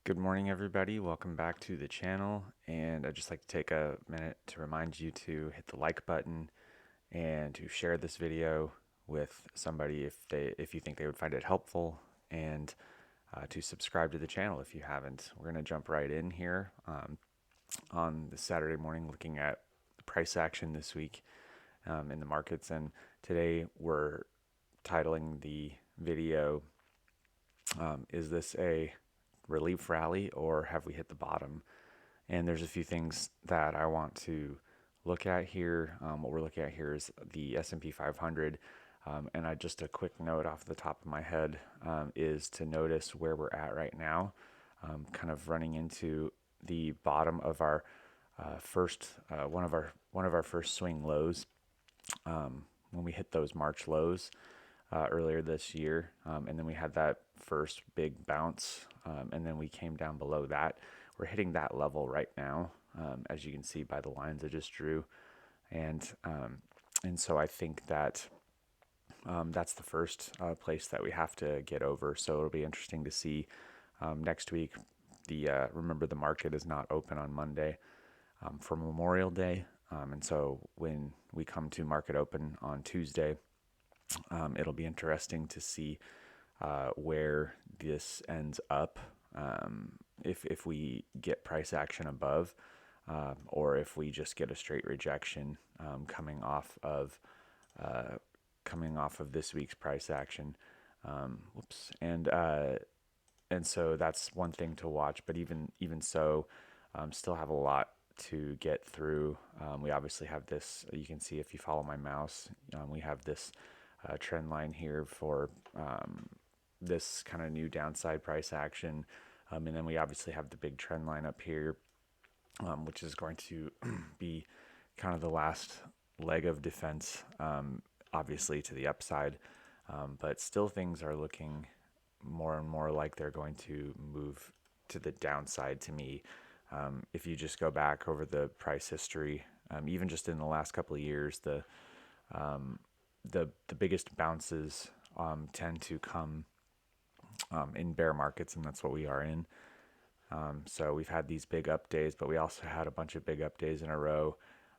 Good morning, everybody. Welcome back to the channel. And I'd just like to take a minute to remind you to hit the like button and to share this video with somebody if you think they would find it helpful, and to subscribe to the channel if you haven't. We're going to jump right in here on the Saturday morning, looking at price action this week in the markets. And today we're titling the video, Is this a relief rally or have we hit the bottom? And there's a few things that I want to look at here. What we're looking at here is the S&P 500. And just a quick note off the top of my head is to notice where we're at right now, kind of running into the bottom of our first one of our first swing lows, when we hit those March lows earlier this year, and then we had that first big bounce, and then we came down below that. We're hitting that level right now, as you can see by the lines I just drew, and so I think that that's the first place that we have to get over. So it'll be interesting to see next week. Remember, the market is not open on Monday for Memorial Day, and so when we come to market open on Tuesday, it'll be interesting to see where this ends up. If we get price action above, or if we just get a straight rejection coming off of this week's price action. Whoops. And so that's one thing to watch. But even so, still have a lot to get through. We obviously have this. You can see if you follow my mouse, we have this trend line here for this kind of new downside price action. And then we obviously have the big trend line up here, which is going to be kind of the last leg of defense, obviously to the upside. But still things are looking more and more like they're going to move to the downside to me. If you just go back over the price history, even just in the last couple of years, the biggest bounces tend to come in bear markets, and that's what we are in. So we've had these big up days, but we also had a bunch of big up days in a row.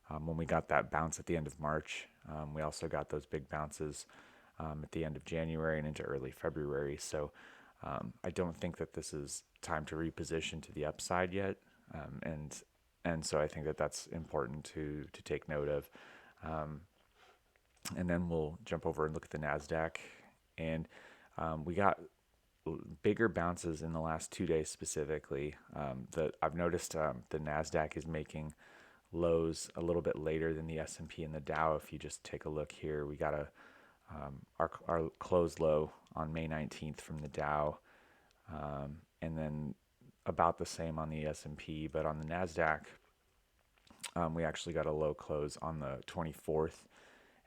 When we got that bounce at the end of March, we also got those big bounces at the end of January and into early February. So I don't think that this is time to reposition to the upside yet, and so I think that that's important to take note of. And then we'll jump over and look at the NASDAQ, and we got bigger bounces in the last 2 days specifically. That I've noticed, the NASDAQ is making lows a little bit later than the S&P and the Dow. If you just take a look here, we got our close low on May 19th from the Dow, and then about the same on the S&P, but on the NASDAQ, we actually got a low close on the 24th,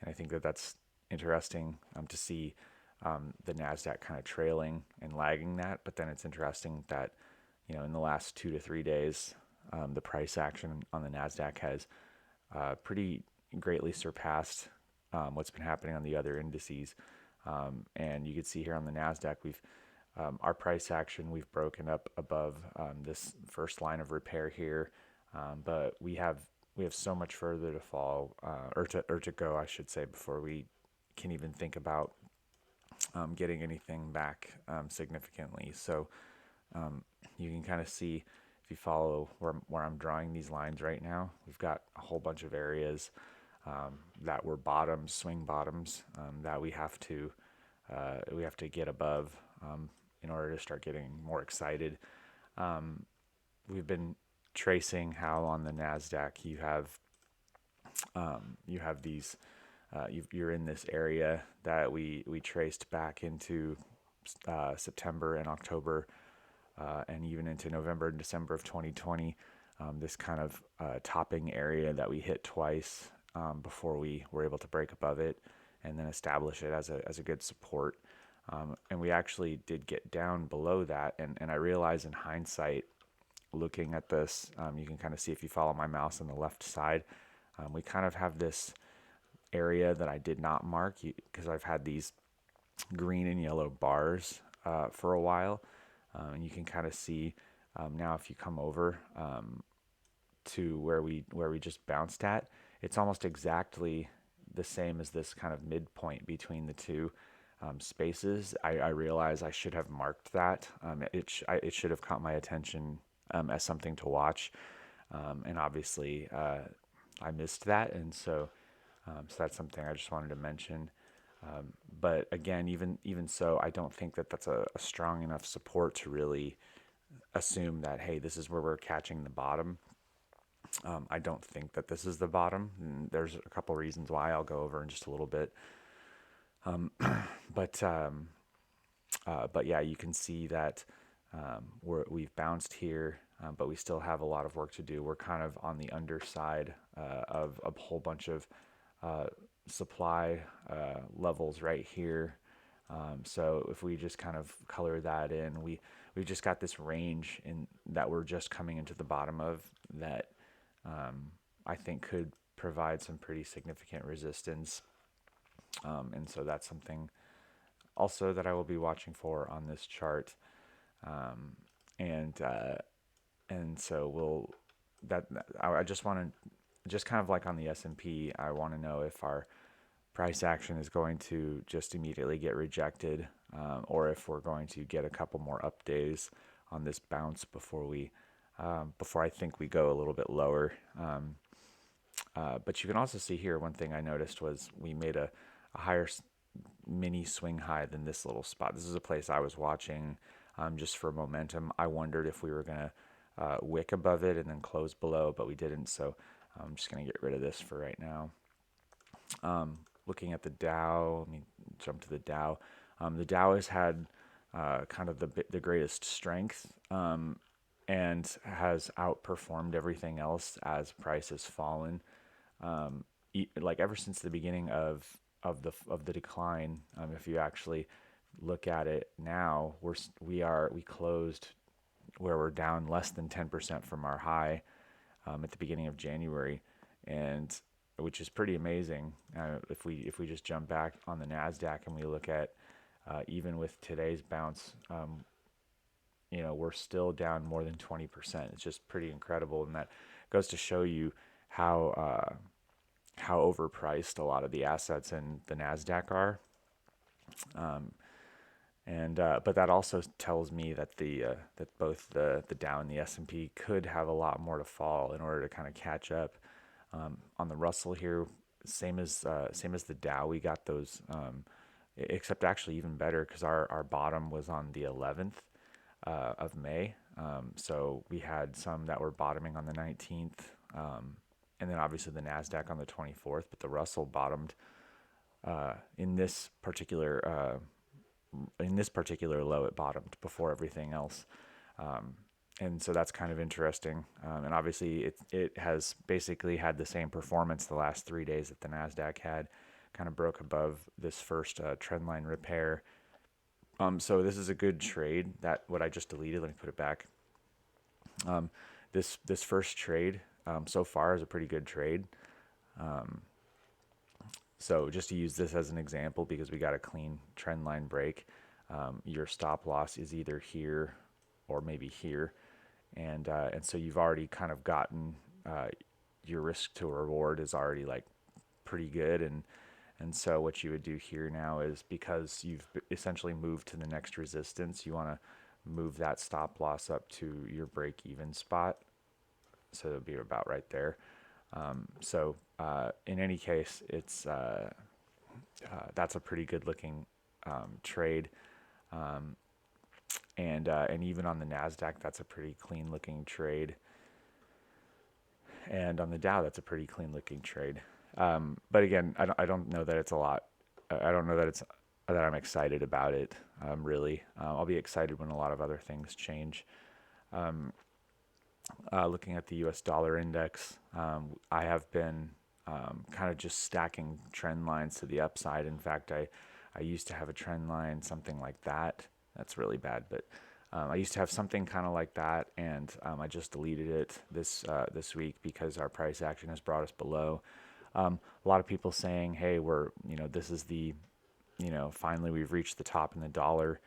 and I think that that's interesting to see the NASDAQ kind of trailing and lagging that. But then it's interesting that, in the last 2 to 3 days, the price action on the NASDAQ has pretty greatly surpassed what's been happening on the other indices. And you can see here on the NASDAQ, our price action, we've broken up above this first line of repair here, but we have so much further to fall, or to go, I should say, before we can even think about getting anything back significantly. So you can kind of see, if you follow where I'm drawing these lines right now, we've got a whole bunch of areas that were bottoms, swing bottoms, that we have to get above in order to start getting more excited. We've been tracing how on the NASDAQ you have these. You're in this area that we traced back into September and October, and even into November and December of 2020. This kind of topping area that we hit twice before we were able to break above it and then establish it as a good support. And we actually did get down below that. And I realize in hindsight, looking at this, you can kind of see, if you follow my mouse on the left side, we kind of have this area that I did not mark because I've had these green and yellow bars for a while. And you can kind of see Now, if you come over to where we just bounced at, it's almost exactly the same as this kind of midpoint between the two spaces. I realize I should have marked that. It should have caught my attention as something to watch, and obviously I missed that, and so that's something I just wanted to mention. But again, even so, I don't think that that's a strong enough support to really assume that, hey, this is where we're catching the bottom. I don't think that this is the bottom. And there's a couple reasons why I'll go over in just a little bit. But but yeah, you can see that we've bounced here, but we still have a lot of work to do. We're kind of on the underside of a whole bunch of uh, supply levels right here. So if we just kind of color that in, we've just got this range in that we're just coming into the bottom of that I think could provide some pretty significant resistance. And so that's something also that I will be watching for on this chart. Um, and and so we'll that I just want to just kind of like on the S&P, I want to know if our price action is going to just immediately get rejected, or if we're going to get a couple more up days on this bounce before I think we go a little bit lower. But you can also see here, one thing I noticed was we made a higher mini swing high than this little spot. This is a place I was watching just for momentum. I wondered if we were going to wick above it and then close below, but we didn't. So I'm just going to get rid of this for right now. Looking at the Dow, let me jump to the Dow. The Dow has had kind of the greatest strength and has outperformed everything else as price has fallen. Like ever since the beginning of the decline, if you actually look at it now, we closed where we're down less than 10% from our high at the beginning of January, and which is pretty amazing. If we just jump back on the Nasdaq and we look at even with today's bounce, we're still down more than 20%. It's just pretty incredible, and that goes to show you how overpriced a lot of the assets in the Nasdaq are. And but that also tells me that that both the Dow and the S&P could have a lot more to fall in order to kind of catch up. On the Russell here, same as the Dow, we got those, except actually even better because our bottom was on the 11th of May. So we had some that were bottoming on the 19th, and then obviously the Nasdaq on the 24th. But the Russell bottomed in this particular low. It bottomed before everything else. And so that's kind of interesting. And obviously, it has basically had the same performance the last 3 days that the Nasdaq had. Kind of broke above this first trend line repair. So this is a good trade. That what I just deleted. Let me put it back. This first trade so far is a pretty good trade. So just to use this as an example, because we got a clean trend line break, your stop loss is either here or maybe here, and so you've already kind of gotten your risk to reward is already like pretty good, and so what you would do here now is, because you've essentially moved to the next resistance, you want to move that stop loss up to your break even spot, so it'll be about right there. So in any case, it's that's a pretty good looking trade, and even on the Nasdaq, that's a pretty clean looking trade, and on the Dow, that's a pretty clean looking trade. But again, I don't know that it's a lot. I don't know that I'm excited about it. Really, I'll be excited when a lot of other things change. Looking at the U.S. dollar index, I have been kind of just stacking trend lines to the upside. In fact, I used to have a trend line, something like that. That's really bad, but I used to have something kind of like that, and I just deleted it this week because our price action has brought us below. A lot of people saying, "Hey, this is the, finally we've reached the top in the dollar."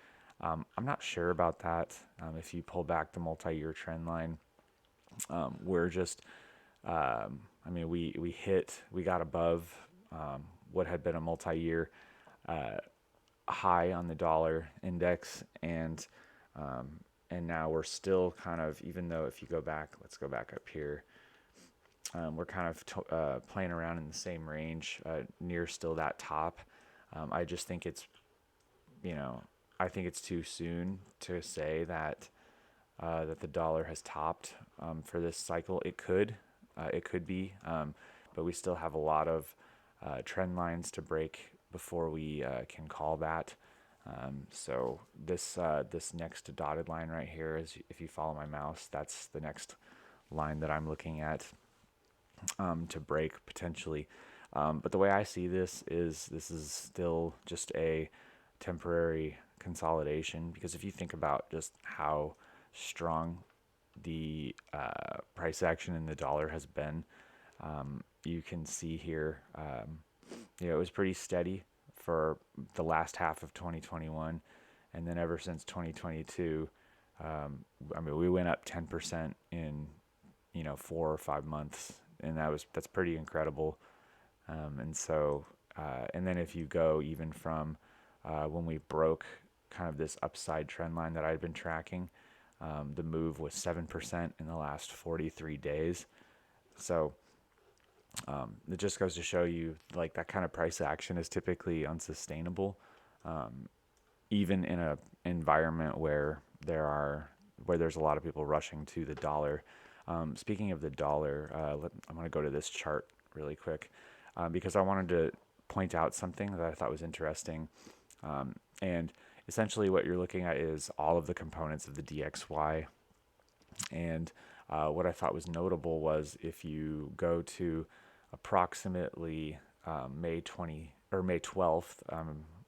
I'm not sure about that. If you pull back the multi-year trend line, we're just, I mean, we got above what had been a multi-year high on the dollar index, and now we're still kind of, even though if you go back, let's go back up here, we're kind of playing around in the same range, near still that top. I just think it's, you know, I think it's too soon to say that that the dollar has topped for this cycle. It could be, but we still have a lot of trend lines to break before we can call that. So this next dotted line right here is, if you follow my mouse, that's the next line that I'm looking at to break potentially. But the way I see this is still just a temporary consolidation, because if you think about just how strong the price action in the dollar has been, you can see here, it was pretty steady for the last half of 2021, and then ever since 2022, I mean, we went up 10% in 4 or 5 months, and that's pretty incredible. And so, and then if you go even from when we broke kind of this upside trend line that I'd been tracking, the move was 7% in the last 43 days. So it just goes to show you, like, that kind of price action is typically unsustainable, even in a environment where there's a lot of people rushing to the dollar. Speaking of the dollar, I'm going to go to this chart really quick, because I wanted to point out something that I thought was interesting. And essentially what you're looking at is all of the components of the DXY. And what I thought was notable was, if you go to approximately May 12th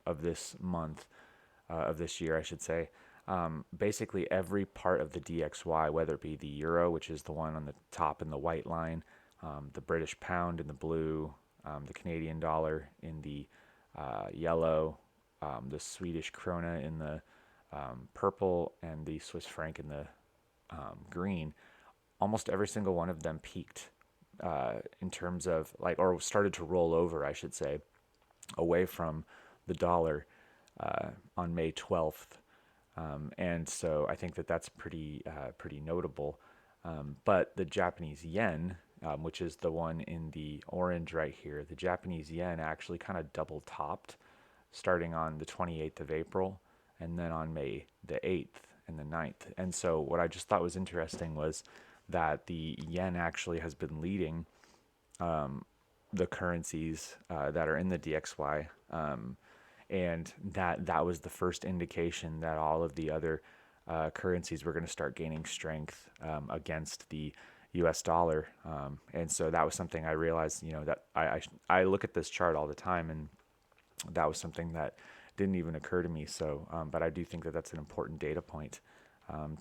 of this month, of this year, I should say, basically every part of the DXY, whether it be the euro, which is the one on the top in the white line, the British pound in the blue, the Canadian dollar in the yellow, the Swedish krona in the purple, and the Swiss franc in the green, almost every single one of them peaked in terms of, like, or started to roll over, I should say, away from the dollar on May 12th. And so I think that that's pretty notable. But the Japanese yen, which is the one in the orange right here, the Japanese yen actually kind of double topped, starting on the 28th of April, and then on May the 8th and the 9th. And so what I just thought was interesting was that the yen actually has been leading the currencies that are in the DXY, and that was the first indication that all of the other currencies were going to start gaining strength against the U.S. dollar. And so that was something I realized, that I look at this chart all the time, and that was something that didn't even occur to me. So, but I do think that that's an important data point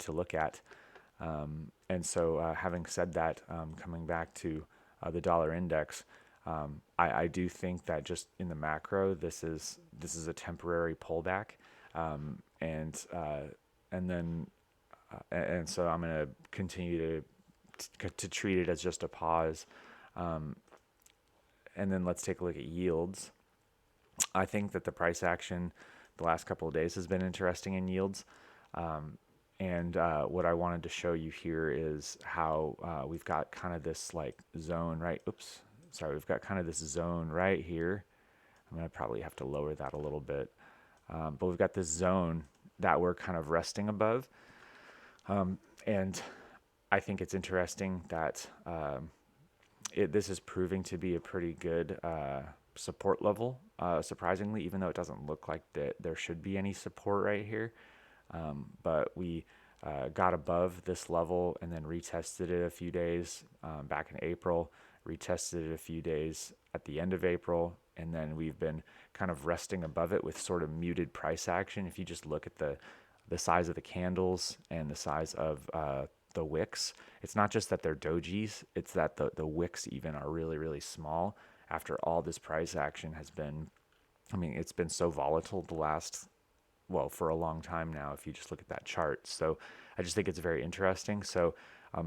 to look at. And so, having said that, coming back to the dollar index, I do think that just in the macro, this is a temporary pullback, and then and so I'm going to continue to treat it as just a pause. And then let's take a look at yields. I think that the price action the last couple of days has been interesting in yields. And what I wanted to show you here is how we've got kind of this, like, zone, right? Oops, sorry. We've got kind of this zone right here. I'm going to probably have to lower that a little bit. But we've got this zone that we're kind of resting above. And I think it's interesting that this is proving to be a pretty good support level, surprisingly, even though it doesn't look like that there should be any support right here. But we got above this level and then retested it a few days back in April, retested it a few days at the end of April, and then we've been kind of resting above it with sort of muted price action. If you just look at the size of the candles and the size of the wicks, it's not just that they're dojis, it's that the wicks even are really, really small after all this price action has been, I mean, it's been so volatile the last well, for a long time now, if you just look at that chart. So I just think it's very interesting. So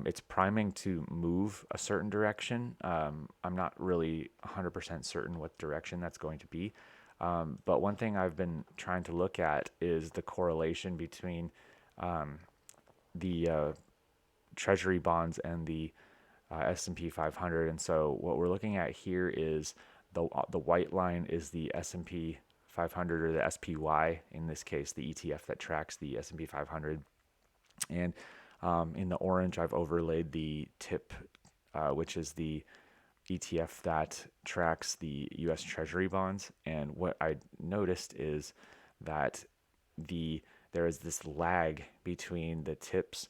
it's priming to move a certain direction. I'm not really 100% certain what direction that's going to be. But one thing I've been trying to look at is the correlation between the treasury bonds and the S&P 500. And so what we're looking at here is the white line is the S&P 500, or the SPY, in this case, the ETF that tracks the S&P 500. And in the orange, I've overlaid the TIP, which is the ETF that tracks the US Treasury bonds. And what I noticed is that there is this lag between the TIPS,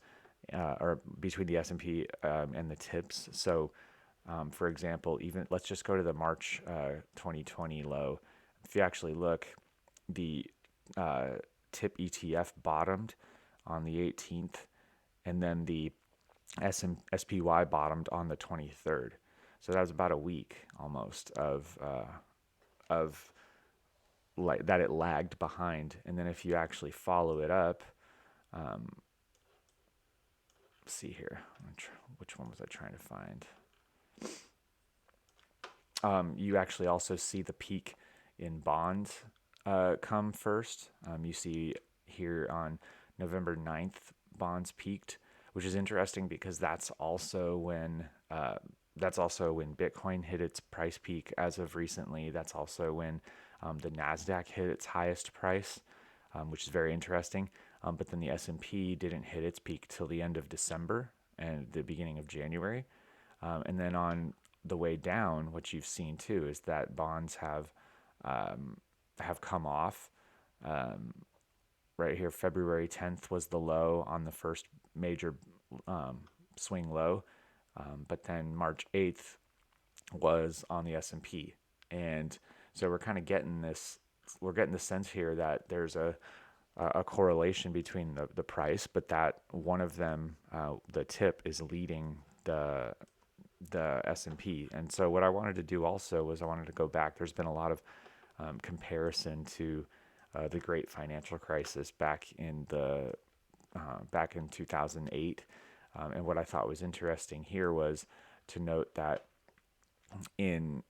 or between the S&P and the TIPS. So, for example, even let's just go to the March 2020 low. If you actually look, the TIP ETF bottomed on the 18th, and then the SPY bottomed on the 23rd. So that was about a week almost of like that it lagged behind. And then if you actually follow it up, let's see here, which one was I trying to find? You actually also see the peak in bonds come first. You see here on November 9th, bonds peaked, which is interesting because that's also when Bitcoin hit its price peak as of recently. That's also when the Nasdaq hit its highest price, which is very interesting. But then the S&P didn't hit its peak till the end of December and the beginning of January. And then on the way down, what you've seen too is that bonds have come off. Right here, February 10th was the low on the first major swing low, but then March 8th was on the S&P. And so we're kind of getting this, we're getting the sense here that there's a correlation between the price, but that one of them, the TIP, is leading the S&P. And so what I wanted to do also was I wanted to go back. There's been a lot of comparison to the great financial crisis back in 2008. And what I thought was interesting here was to note that in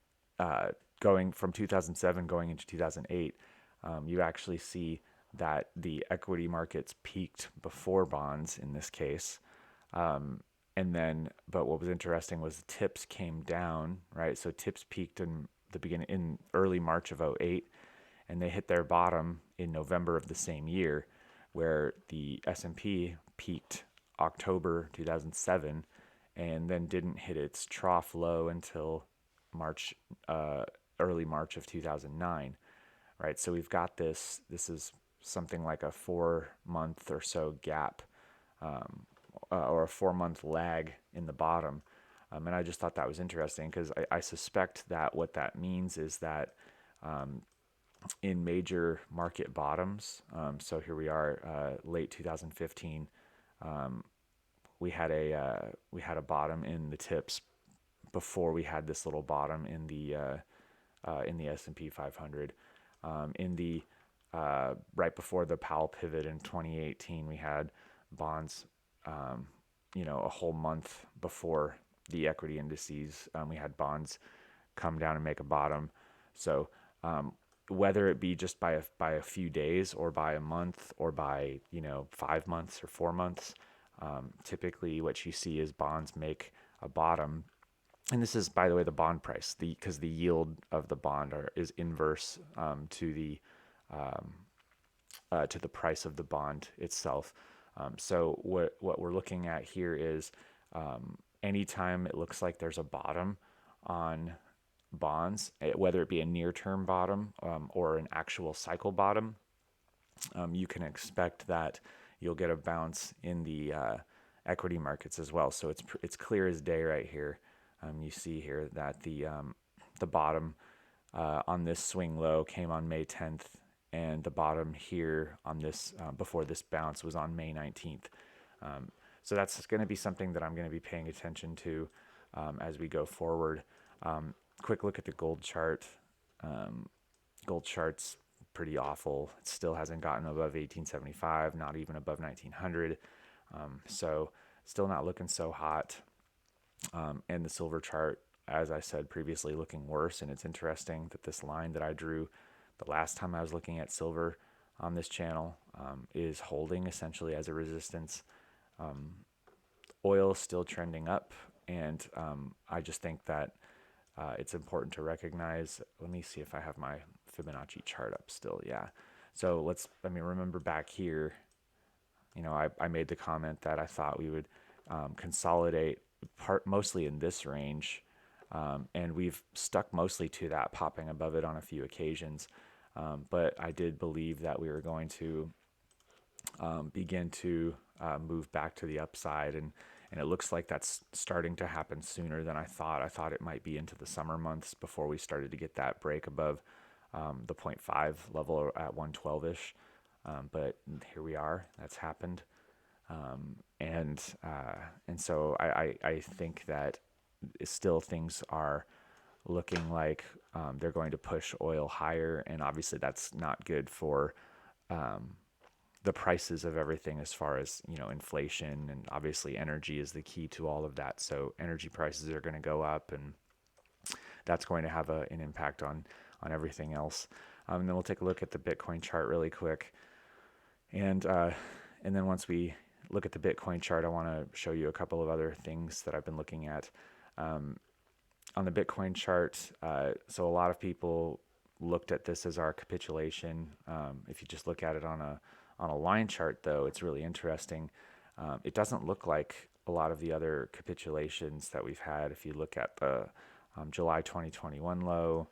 going from 2007 going into 2008, you actually see that the equity markets peaked before bonds in this case. And then, but what was interesting was the TIPS came down, right? So TIPS peaked in the beginning, in early March of '08, and they hit their bottom in November of the same year, where the S&P peaked October 2007, and then didn't hit its trough low until March, early March of 2009, right? So we've got this. This is something like a 4-month or so gap, or a 4-month lag in the bottom. And I just thought that was interesting because I suspect that what that means is that in major market bottoms, so here we are, late 2015, we had a bottom in the TIPS before we had this little bottom in the S&P 500. In the right before the Powell pivot in 2018, we had bonds, a whole month before the equity indices, we had bonds come down and make a bottom. So whether it be just by a few days or by a month or by 5 months or 4 months, typically what you see is bonds make a bottom. And this is, by the way, the bond price, because the yield of the bond is inverse to the price of the bond itself. So what we're looking at here is anytime it looks like there's a bottom on bonds, whether it be a near-term bottom or an actual cycle bottom, you can expect that you'll get a bounce in the equity markets as well. So it's clear as day right here. You see here that the bottom on this swing low came on May 10th, and the bottom here on this before this bounce was on May 19th. So that's going to be something that I'm going to be paying attention to as we go forward. Quick look at the gold chart. Gold chart's pretty awful. It still hasn't gotten above 1875, not even above 1900. So still not looking so hot. And the silver chart, as I said previously, looking worse. And it's interesting that this line that I drew the last time I was looking at silver on this channel is holding essentially as a resistance. Oil still trending up, and I just think that it's important to recognize. Let me see if I have my Fibonacci chart up still. Yeah. So remember back here, I made the comment that I thought we would consolidate mostly in this range, and we've stuck mostly to that, popping above it on a few occasions. But I did believe that we were going to begin to move back to the upside, and it looks like that's starting to happen sooner than I thought. I thought it might be into the summer months before we started to get that break above the 0.5 level at 112-ish. But here we are. That's happened. And so I think that still things are looking like they're going to push oil higher, and obviously that's not good for the prices of everything, as far as inflation, and obviously energy is the key to all of that. So energy prices are going to go up, and that's going to have an impact on everything else. And then we'll take a look at the Bitcoin chart really quick, and then once we look at the Bitcoin chart, I want to show you a couple of other things that I've been looking at on the Bitcoin chart. So a lot of people looked at this as our capitulation. If you just look at it on a line chart, though, it's really interesting. It doesn't look like a lot of the other capitulations that we've had. If you look at the July 2021 low,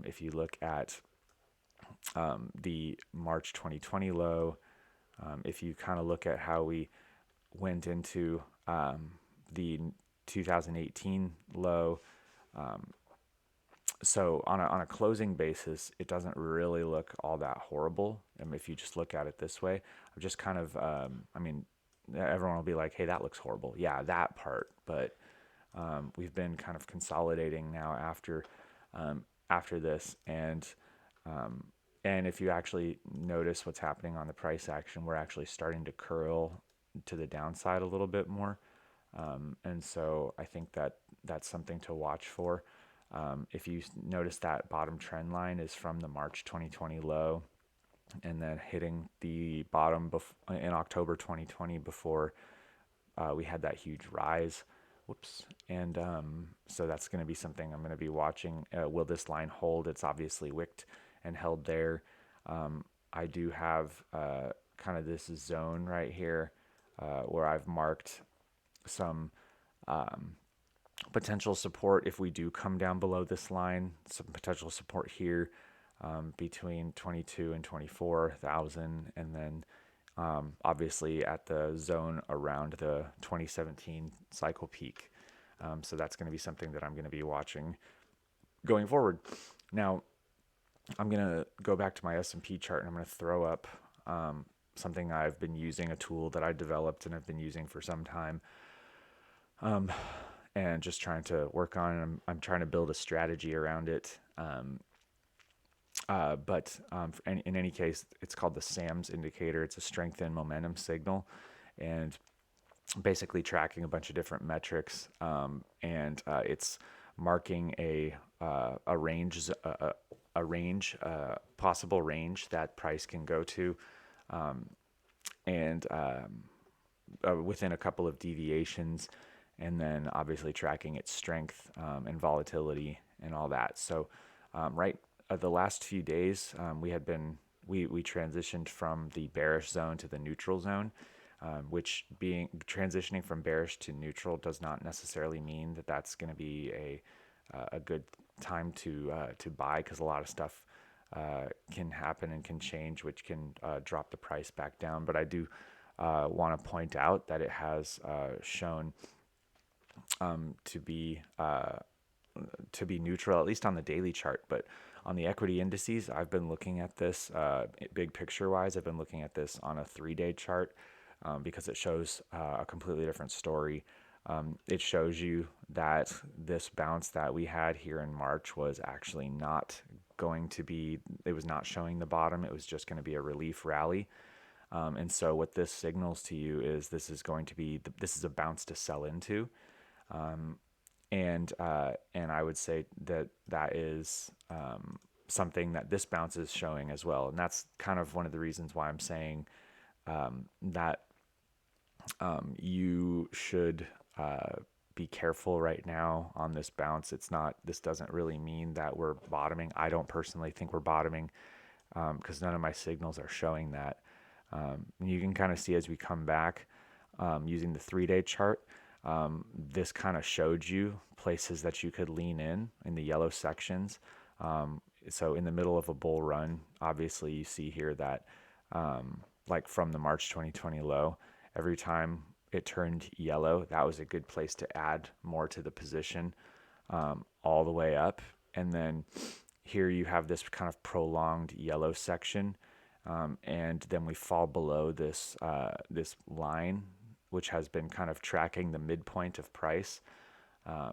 if you look at the March 2020 low, if you kind of look at how we went into the 2018 low, so on a closing basis, it doesn't really look all that horrible. If you just look at it this way, I'm just kind of, everyone will be like, hey, that looks horrible. Yeah, that part. But we've been kind of consolidating now after this. And if you actually notice what's happening on the price action, we're actually starting to curl to the downside a little bit more. And so I think that that's something to watch for. If you notice, that bottom trend line is from the March 2020 low, and then hitting the bottom in October 2020 before we had that huge rise. Whoops. And so that's going to be something I'm going to be watching. Will this line hold? It's obviously wicked and held there. I do have kind of this zone right here where I've marked some potential support if we do come down below this line. Some potential support here between 22 and 24,000, and then obviously at the zone around the 2017 cycle peak. So that's going to be something that I'm going to be watching going forward. Now, I'm going to go back to my S&P chart, and I'm going to throw up something I've been using, a tool that I developed and I've been using for some time, and just trying to work on it. I'm trying to build a strategy around it. But in any case, it's called the SAMS indicator. It's a strength and momentum signal, and basically tracking a bunch of different metrics. And it's marking a possible range that price can go to, and within a couple of deviations, and then obviously tracking its strength and volatility and all that. So the last few days, we transitioned from the bearish zone to the neutral zone, which transitioning from bearish to neutral does not necessarily mean that that's going to be a good time to buy, because a lot of stuff can happen and can change, which can drop the price back down. But I do want to point out that it has shown to be neutral, at least on the daily chart. But on the equity indices, I've been looking at this big picture wise. I've been looking at this on a 3-day chart because it shows a completely different story. It shows you that this bounce that we had here in March was actually not it was not showing the bottom. It was just going to be a relief rally. And so what this signals to you is this is a bounce to sell into. And I would say that is something that this bounce is showing as well. And that's kind of one of the reasons why I'm saying that you should be careful right now on this bounce. This doesn't really mean that we're bottoming. I don't personally think we're bottoming because none of my signals are showing that. And you can kind of see as we come back using the 3-day chart, this kind of showed you places that you could lean in the yellow sections. So in the middle of a bull run, obviously you see here that like from the March 2020 low, every time it turned yellow, that was a good place to add more to the position all the way up. And then here you have this kind of prolonged yellow section. And then we fall below this line, which has been kind of tracking the midpoint of price, I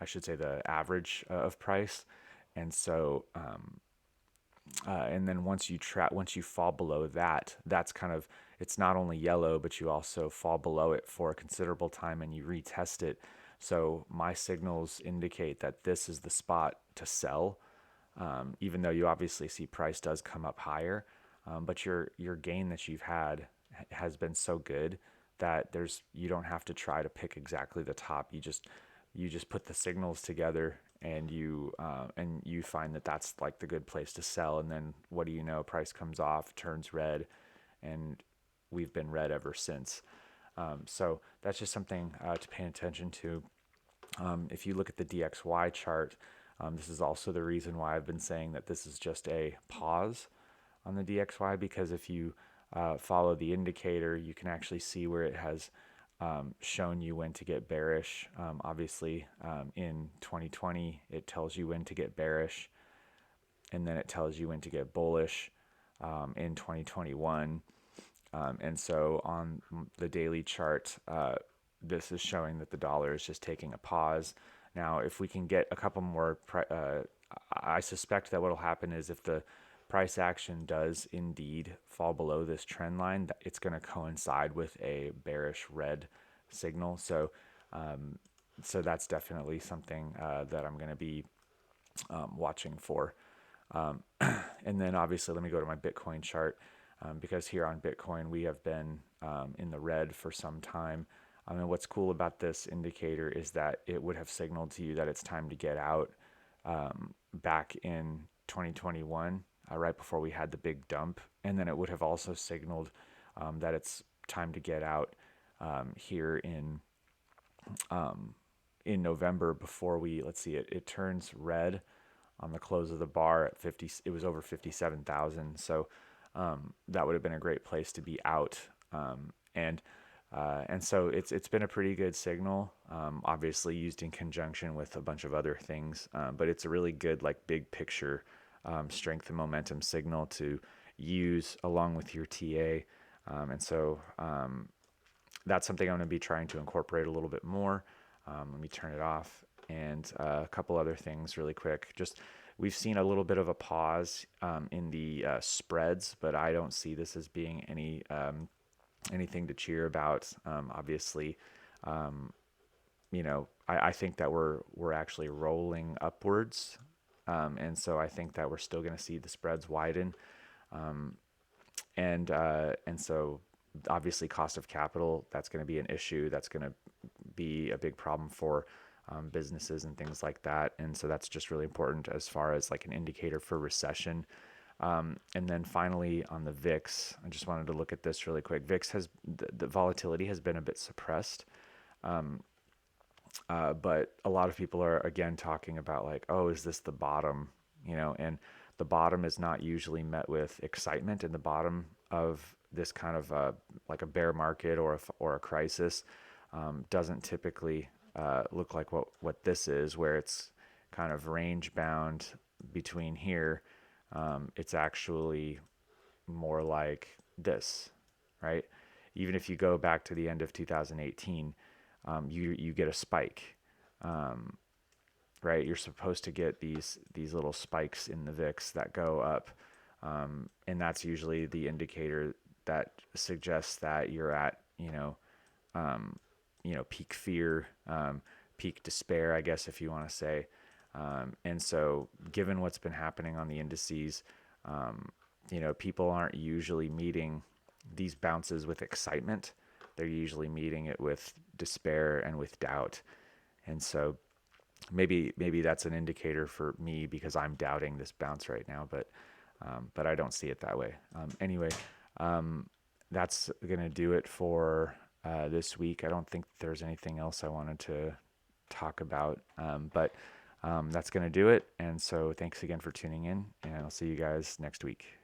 should say the average of price. And so, and then once you fall below that, it's not only yellow, but you also fall below it for a considerable time and you retest it. So my signals indicate that this is the spot to sell. Even though you obviously see price does come up higher, but your gain that you've had has been so good that you don't have to try to pick exactly the top. You just put the signals together and you find that that's like the good place to sell. And then what do you know? Price comes off, turns red, and we've been red ever since. So that's just something to pay attention to. If you look at the DXY chart, this is also the reason why I've been saying that this is just a pause on the DXY, because if you follow the indicator, you can actually see where it has shown you when to get bearish. Obviously, in 2020, it tells you when to get bearish, and then it tells you when to get bullish in 2021. And so on the daily chart, this is showing that the dollar is just taking a pause. Now, if we can get a couple more, I suspect that what will happen is if the price action does indeed fall below this trend line, it's going to coincide with a bearish red signal. So that's definitely something that I'm going to be watching for. And then obviously, let me go to my Bitcoin chart because here on Bitcoin, we have been in the red for some time. And what's cool about this indicator is that it would have signaled to you that it's time to get out back in 2021, right before we had the big dump. And then it would have also signaled that it's time to get out here in November before let's see, it turns red on the close of the bar at 50. It was over 57,000. So that would have been a great place to be out. And so it's been a pretty good signal, obviously used in conjunction with a bunch of other things, but it's a really good like big picture strength and momentum signal to use along with your TA. And so that's something I'm going to be trying to incorporate a little bit more. Let me turn it off. And a couple other things really quick. We've seen a little bit of a pause in the spreads, but I don't see this as being anything to cheer about. Obviously, I think that we're actually rolling upwards, and so I think that we're still going to see the spreads widen, and so obviously cost of capital, that's going to be an issue. That's going to be a big problem for businesses and things like that, and so that's just really important as far as like an indicator for recession. And then finally on the VIX, I just wanted to look at this really quick. VIX the volatility has been a bit suppressed. But a lot of people are again talking about like, oh, is this the bottom? And the bottom is not usually met with excitement, and the bottom of this kind of like a bear market or a crisis doesn't typically look like what this is, where it's kind of range bound between here. It's actually more like this, right? Even if you go back to the end of 2018, you get a spike. right? You're supposed to get these little spikes in the VIX that go up, and that's usually the indicator that suggests that you're at peak fear, peak despair, I guess, if you want to say. And so, given what's been happening on the indices, people aren't usually meeting these bounces with excitement. They're usually meeting it with despair and with doubt. And so, maybe that's an indicator for me because I'm doubting this bounce right now, but I don't see it that way. Anyway, that's gonna do it for this week. I don't think there's anything else I wanted to talk about, but that's gonna do it. And so thanks again for tuning in, and I'll see you guys next week.